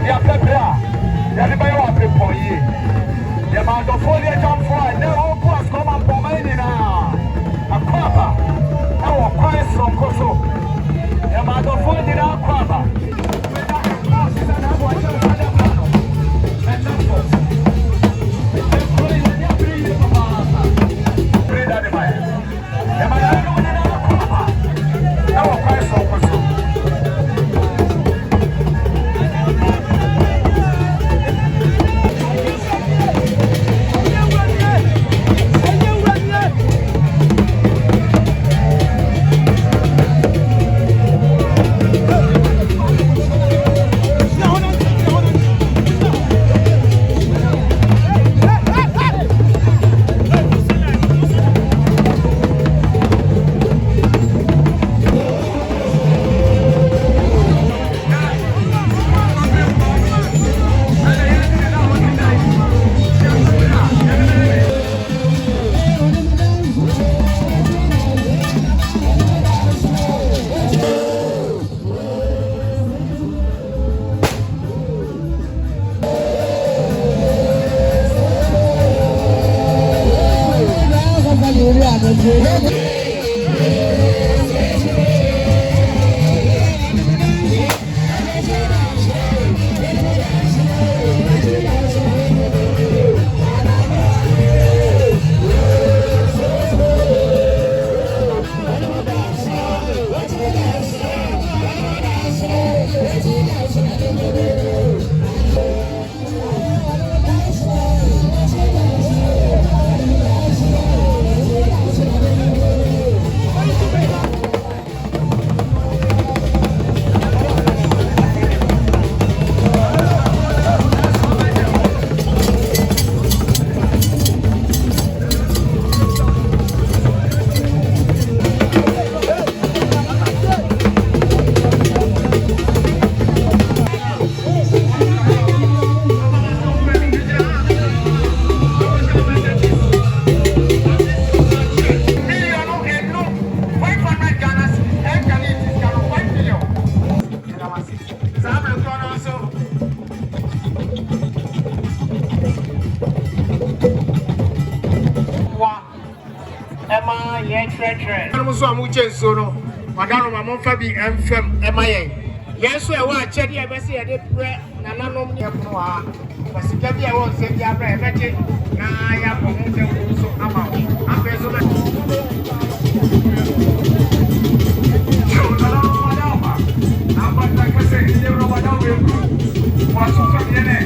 ya pepra ya de bayo apepo yi ya ma do fo le jam fo na o ko Asokore Mamponghene na akwaba na wo kwan sonko so ya ma do fo ni na akwaba So I'm watching so no. Madam, my fabi FM MIA. Yes, I want Chetty. I must say I did bread. Nana no me up no. But si kabi I want say ya bread. Beche. Na ya pomo so ama. Ape so be. Namba takase ile robada we. Wasu fabiene.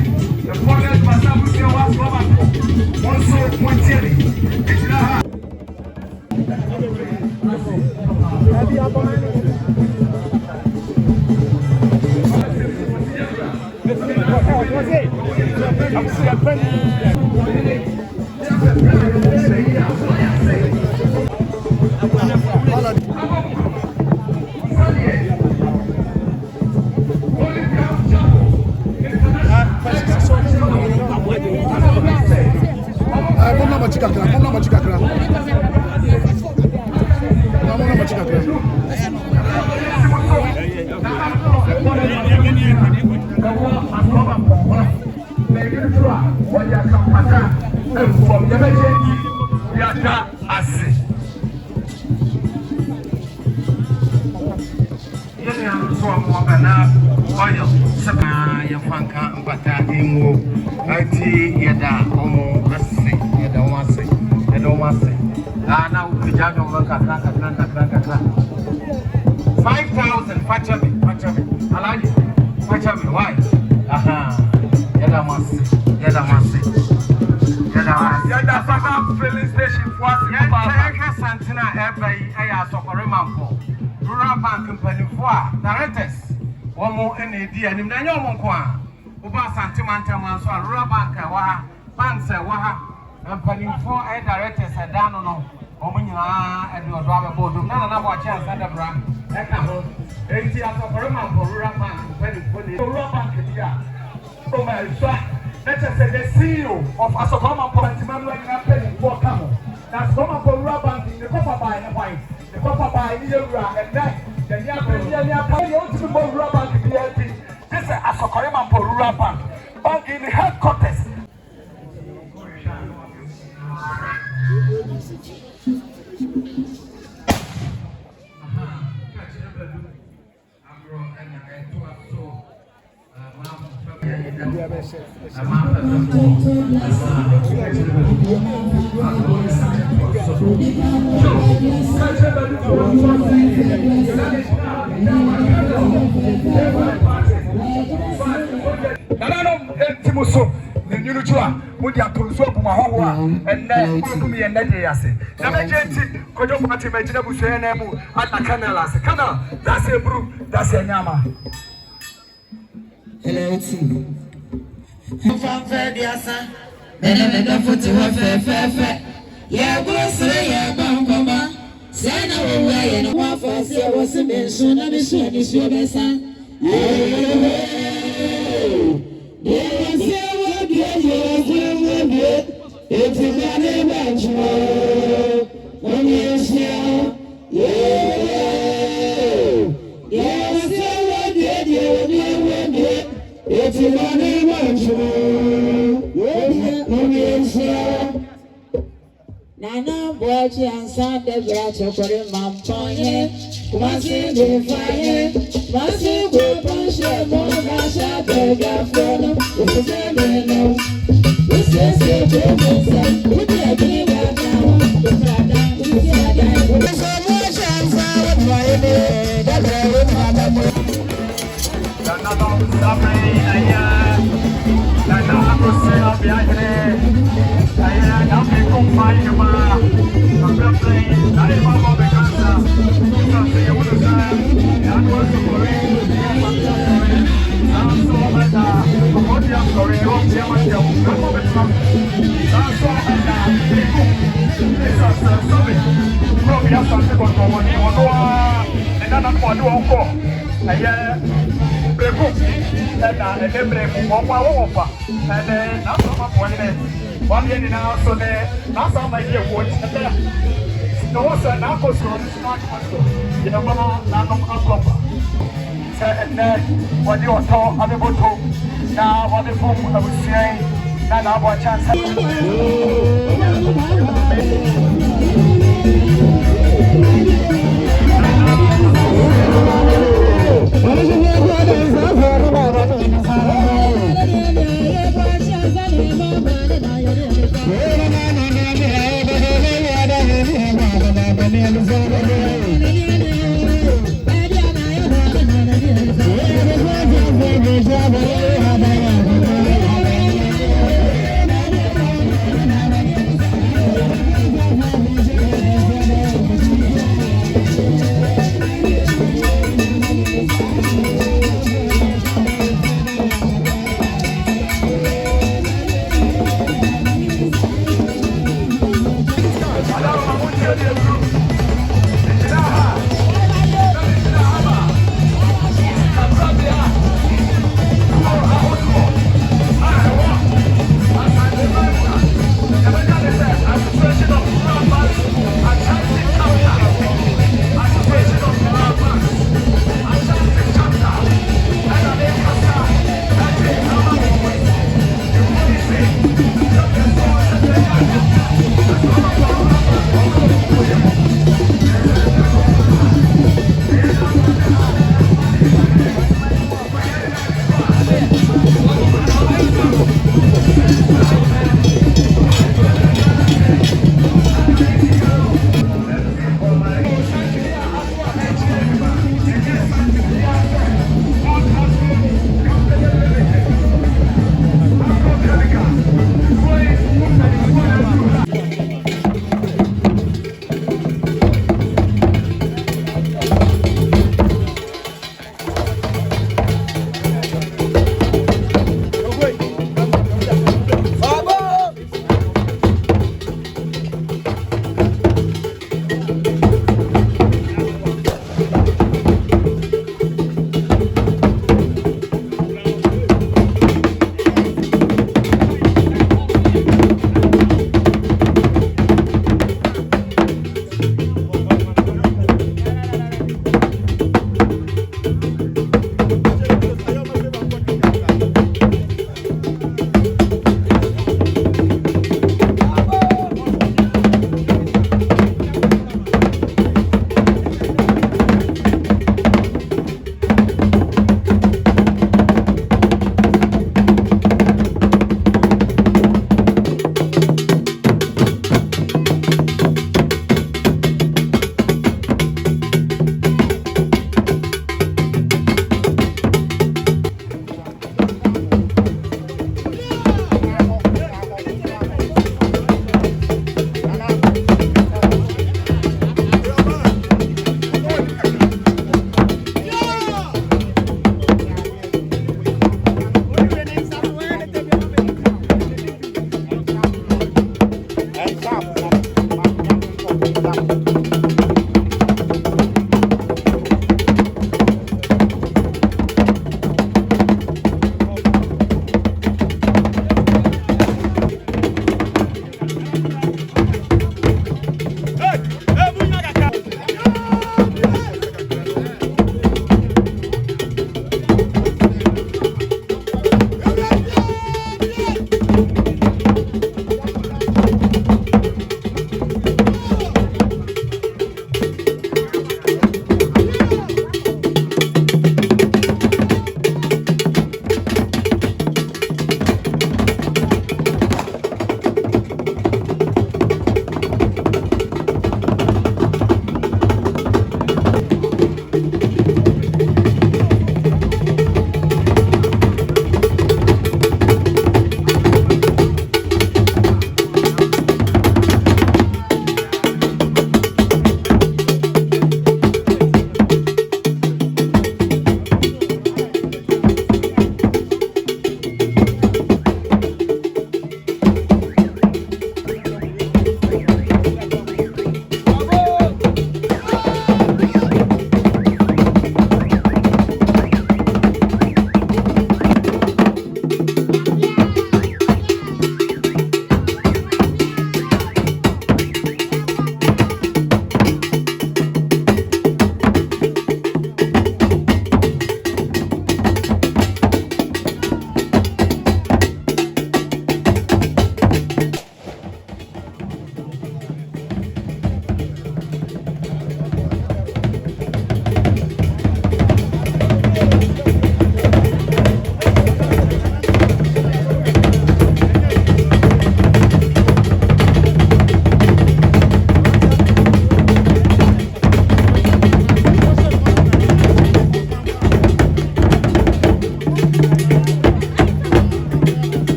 The forest masabu se was robako. Onso motieri. Ejira. Asokore Mamponghene Rural Bank Company for directors. One more NAD and in Nana Boakye Uba Asante Mantaman so Rural Bank banks and penny for directors at Dano Omina and your driver board. Nana Boakye Ansah brand. Eka 80 Asokore Mamponghene Rural Bank Company for the Rural Bank here. Oh my God. Let us say the CEO of Asokore Mamponghene penny for Camo. That's Asokore Rural Bank in the copper by a wine. The copper by a year and that. The Rural Bank. This is Asokore Mamponghene Bank in the headquarters. So the new tour with the Atonso Pumahoa and then Kumi and Nadiase. Namagenti, Kojo Party Majinabu Senemu at the canal as a canal. That's a brew, that's a Yama. Hello, team. From Ferdiasa, then I made a photo of Fair. Yeah, boss, yeah, Bamba. Send away and one for us, there was a man soon. I'm sure this your best son. It's a very much more when you share. It's a very much more when you share. Nana Boakye Ansah, the Asokore Mamponghene, Kumasi the fire, Kumasi the punch, more Rasha, the Gaffono, it's the same. This is the business, we can't give it now. The Prada, we can't get it. So much answer with my name, that's why we have a more. Nana Boakye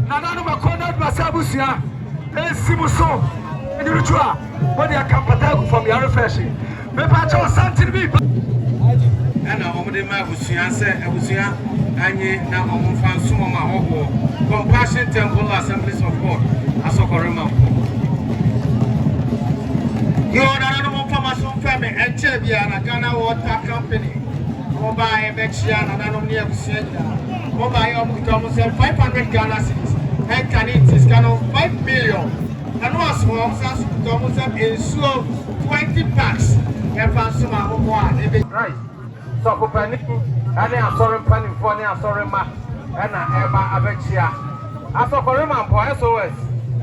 Nana Boakye Ansah, what you can from your refreshing. Maybe Asante be. And I want to make Abusia, and now I'm from Sumoma, Compassion Temple Assemblies of God, Asokore Mamponghene. You are another from my family, and Chevia, and a Ghana Water Company. Mobile Bexian, and I don't near Busia. Mobile almost 500 Ghana cities, and can it is 5 billion. And was almost ensure 20 packs. Right. So, for Penny, and I'm sorry, Penny, for me, I'm sorry, Ma, and Emma Abexia. Asokore Mamponghene, SOS,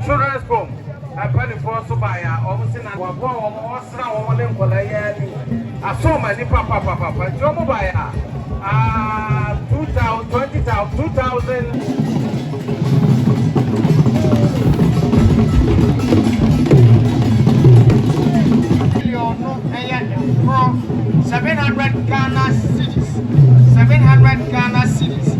Children's Home, and Penny for Subaya, almost in a war, almost around 1 million. I saw my papa, Jomobaya, 2,000, 20,000, 2,000. 700 Ghana cities. 700 Ghana cities.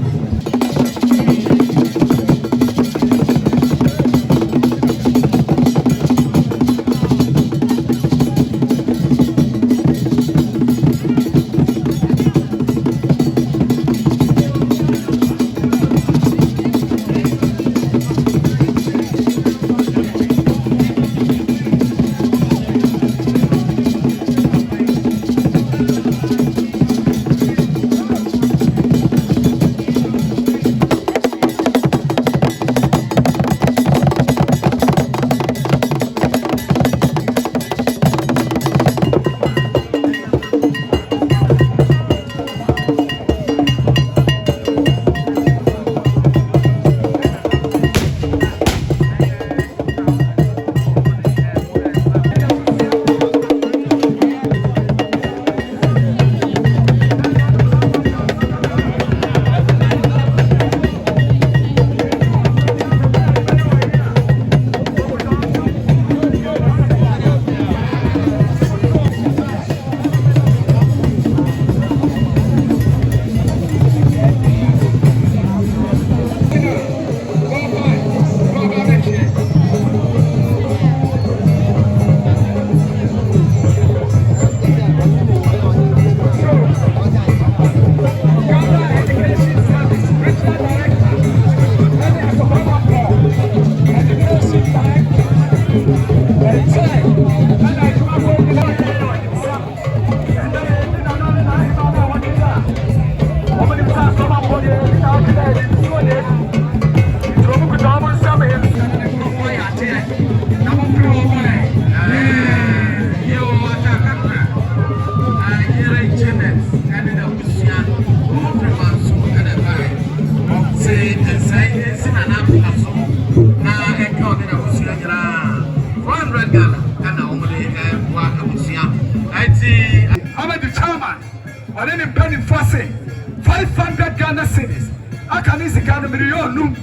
million.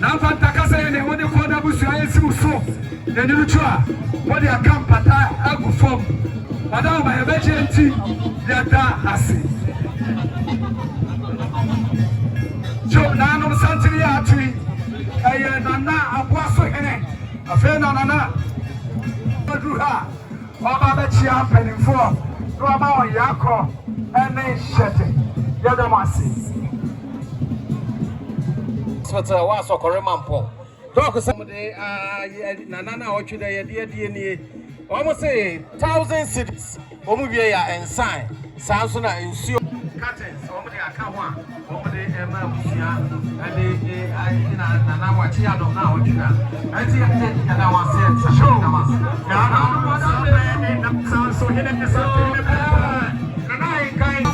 Now, Fantakasa and what they call the Busia so. Then you try what they are come, but I go from Madame by a vegetarian, they are Hassi. Joe Nana Santini, Nana Boakye, a friend on Nana. Baba Chia penny for Rama Yako and then Shetty. Yadamasi. Asokore Mamponghene. Talk somebody, Nana Boakye dear, almost say 1,000 cities. Omuvia and sign. Samsona and Sio curtains. Omudi Akawa. Omudi Emma and the Nana Boakye Ansah. I think I was saying, show so he didn't say, and I kind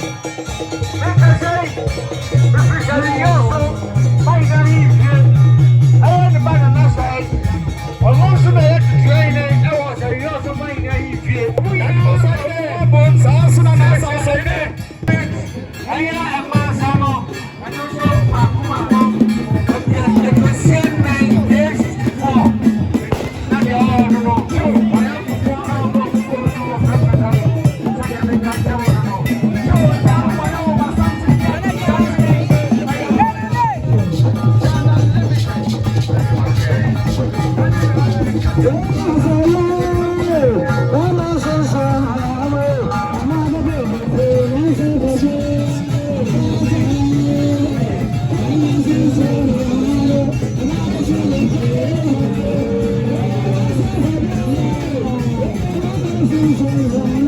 Thank you.